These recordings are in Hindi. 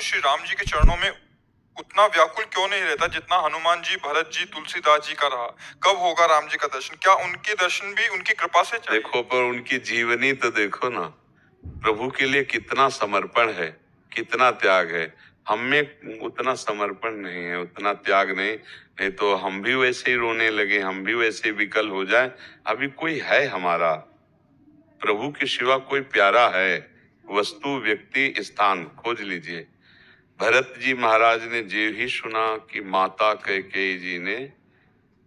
श्री राम जी के चरणों में उतना व्याकुल क्यों नहीं रहता जितना हनुमान जी, भरत जी, तुलसीदास जी का रहा? कब होगा राम जी का दर्शन? क्या उनके दर्शन भी उनकी कृपा से चाहिए? देखो, पर उनकी जीवनी तो देखो ना, प्रभु के लिए कितना समर्पण है, कितना त्याग है। हम में उतना समर्पण नहीं है, उतना त्याग नहीं। नहीं तो हम भी वैसे ही रोने लगे, हम भी वैसे विकल हो जाए। अभी कोई है हमारा प्रभु के सिवा कोई प्यारा है? वस्तु, व्यक्ति, स्थान खोज लीजिए। भरत जी महाराज ने जे ही सुना कि माता कैकेयी जी ने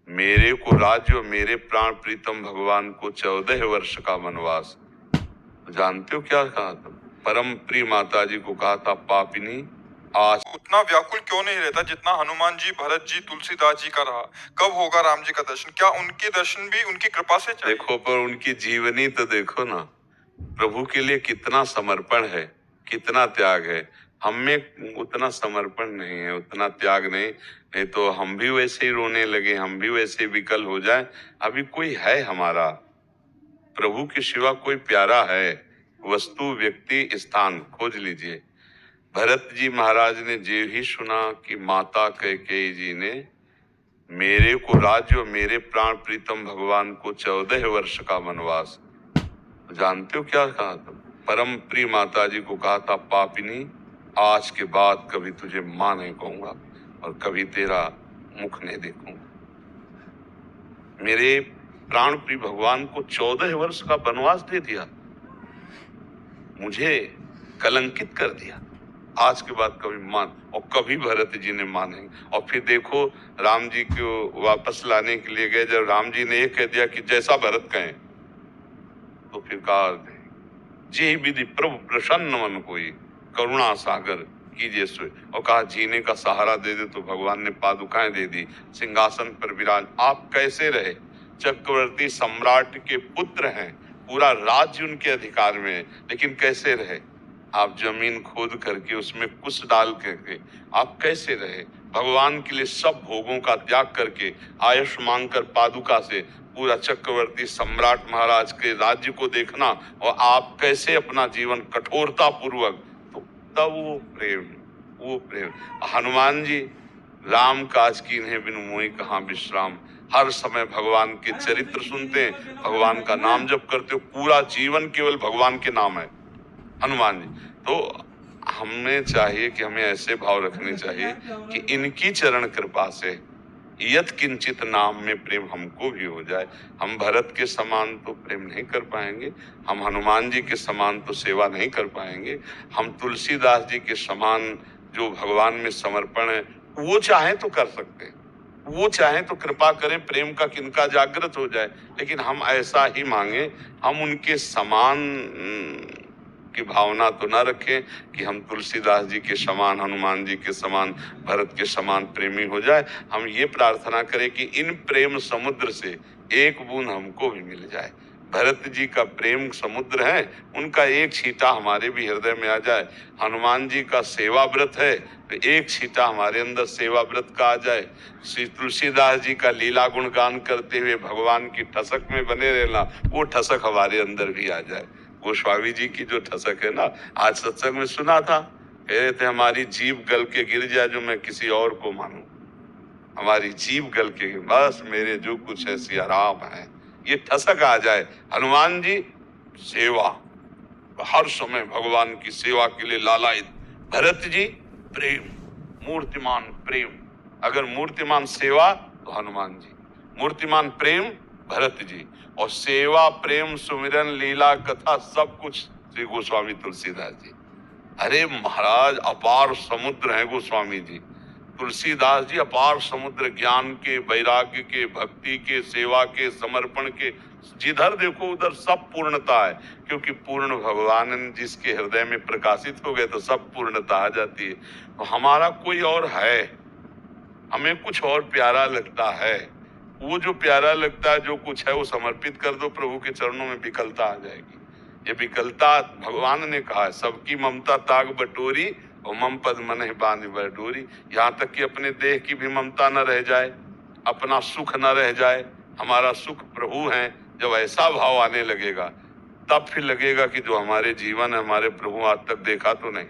मेरे को राज्य और मेरे प्राण प्रीतम भगवान को 14 वर्ष का वनवास, जानते हो क्या कहा था? परम प्रिय माता जी को कहा था, पापिनी आज उतना व्याकुल क्यों नहीं रहता जितना हनुमान जी, भरत जी, तुलसीदास जी का रहा? कब होगा राम जी का दर्शन? क्या उनके दर्शन भी उनकी कृपा से चाहिए? देखो, पर उनकी जीवनी तो देखो ना, प्रभु के लिए कितना समर्पण है, कितना त्याग है। हम में उतना समर्पण नहीं है, उतना त्याग नहीं। नहीं तो हम भी वैसे ही रोने लगे, हम भी वैसे ही विकल हो जाए। अभी कोई है हमारा प्रभु के सिवा कोई प्यारा है? वस्तु, व्यक्ति, स्थान खोज लीजिए। भरत जी महाराज ने जे ही सुना कि माता कैकेयी जी ने मेरे को राज्य और मेरे प्राण प्रीतम भगवान को 14 वर्ष का वनवास, जानते हो क्या कहा था? परम प्रिय माता जी को कहा था, पापिनी आज के बाद कभी तुझे मां नहीं कहूंगा और कभी तेरा मुख नहीं देखूंगा। मेरे प्राण प्रिय भगवान को 14 वर्ष का वनवास दे दिया, मुझे कलंकित कर दिया। आज के बाद कभी मान, और कभी भरत जी ने माने। और फिर देखो, राम जी को वापस लाने के लिए गए, जब राम जी ने ये कह दिया कि जैसा भरत कहें, तो फिर कहा, जे विधि प्रभु प्रसन्न मन कोई, करुणा सागर कीजिए सोई। और कहा, जीने का सहारा दे दे, तो भगवान ने पादुकाएं दे दी, सिंहासन पर विराज। आप कैसे रहे? चक्रवर्ती सम्राट के पुत्र हैं, पूरा राज्य उनके अधिकार में है, लेकिन कैसे रहे? आप जमीन खोद करके उसमें कुछ डाल करके आप कैसे रहे? भगवान के लिए सब भोगों का त्याग करके, आयुष मांगकर पादुका से पूरा चक्रवर्ती सम्राट महाराज के राज्य को देखना, और आप कैसे अपना जीवन कठोरता पूर्वक, तो तब वो प्रेम। हनुमान जी, राम काज कीन्हे बिनु मोहि कहाँ विश्राम, हर समय भगवान के चरित्र सुनते हैं, भगवान का नाम जप करते हो, पूरा जीवन केवल भगवान के नाम है हनुमान जी। तो हमें चाहिए कि हमें ऐसे भाव रखने चाहिए कि इनकी चरण कृपा से यत किंचित नाम में प्रेम हमको भी हो जाए। हम भरत के समान तो प्रेम नहीं कर पाएंगे, हम हनुमान जी के समान तो सेवा नहीं कर पाएंगे, हम तुलसीदास जी के समान जो भगवान में समर्पण है वो चाहे तो कर सकते हैं, वो चाहे तो कृपा करें, प्रेम का किनका जागृत हो जाए। लेकिन हम ऐसा ही मांगे, हम उनके समान की भावना तो ना रखें कि हम तुलसीदास जी के समान, हनुमान जी के समान, भरत के समान प्रेमी हो जाए। हम ये प्रार्थना करें कि इन प्रेम समुद्र से एक बूंद हमको भी मिल जाए। भरत जी का प्रेम समुद्र है, उनका एक छींटा हमारे भी हृदय में आ जाए। हनुमान जी का सेवा व्रत है, तो एक छींटा हमारे अंदर सेवा व्रत का आ जाए। श्री तुलसीदास जी का लीला गुणगान करते हुए भगवान की ठसक में बने रहना, वो ठसक हमारे अंदर भी आ जाए। गोस्वामी जी की जो ठसक है ना, आज सत्संग में सुना था, कह रहे थे, हमारी जीभ गल के गिर जाए जो मैं किसी और को मानूं, हमारी जीभ गल के, बस मेरे जो कुछ है सिया राम है, ये ठसक आ जाए। हनुमान जी सेवा, हर समय भगवान की सेवा के लिए लालायित। भरत जी प्रेम, मूर्तिमान प्रेम। अगर मूर्तिमान सेवा तो हनुमान जी, मूर्तिमान प्रेम भरत जी, और सेवा प्रेम सुमिरन लीला कथा सब कुछ श्री गोस्वामी तुलसीदास जी। अरे महाराज, अपार समुद्र है गोस्वामी जी। तुलसीदास जी अपार समुद्र, ज्ञान के, वैराग्य के, भक्ति के, सेवा के, समर्पण के, जिधर देखो उधर सब पूर्णता है। क्योंकि पूर्ण भगवान जिसके हृदय में प्रकाशित हो गए तो सब पूर्णता आ जाती है। तो हमारा कोई और है, हमें कुछ और प्यारा लगता है, वो जो प्यारा लगता है, जो कुछ है वो समर्पित कर दो प्रभु के चरणों में, विकलता आ जाएगी। ये विकलता भगवान ने कहा है, सबकी ममता ताग बटोरी और मम पद मन बांध बटोरी। यहाँ तक कि अपने देह की भी ममता न रह जाए, अपना सुख न रह जाए, हमारा सुख प्रभु है। जब ऐसा भाव आने लगेगा तब फिर लगेगा कि जो हमारे जीवन है, हमारे प्रभु आज तक देखा तो नहीं,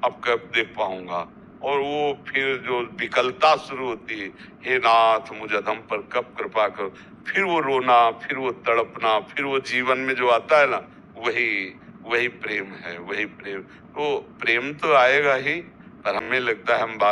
अब कब देख पाऊंगा। और वो फिर जो विकलता शुरू होती है, हे नाथ मुझ अधम पर कब कृपा करो, फिर वो रोना, फिर वो तड़पना, फिर वो जीवन में जो आता है ना, वही वही प्रेम है, वही प्रेम। तो प्रेम तो आएगा ही, पर हमें लगता है हम बार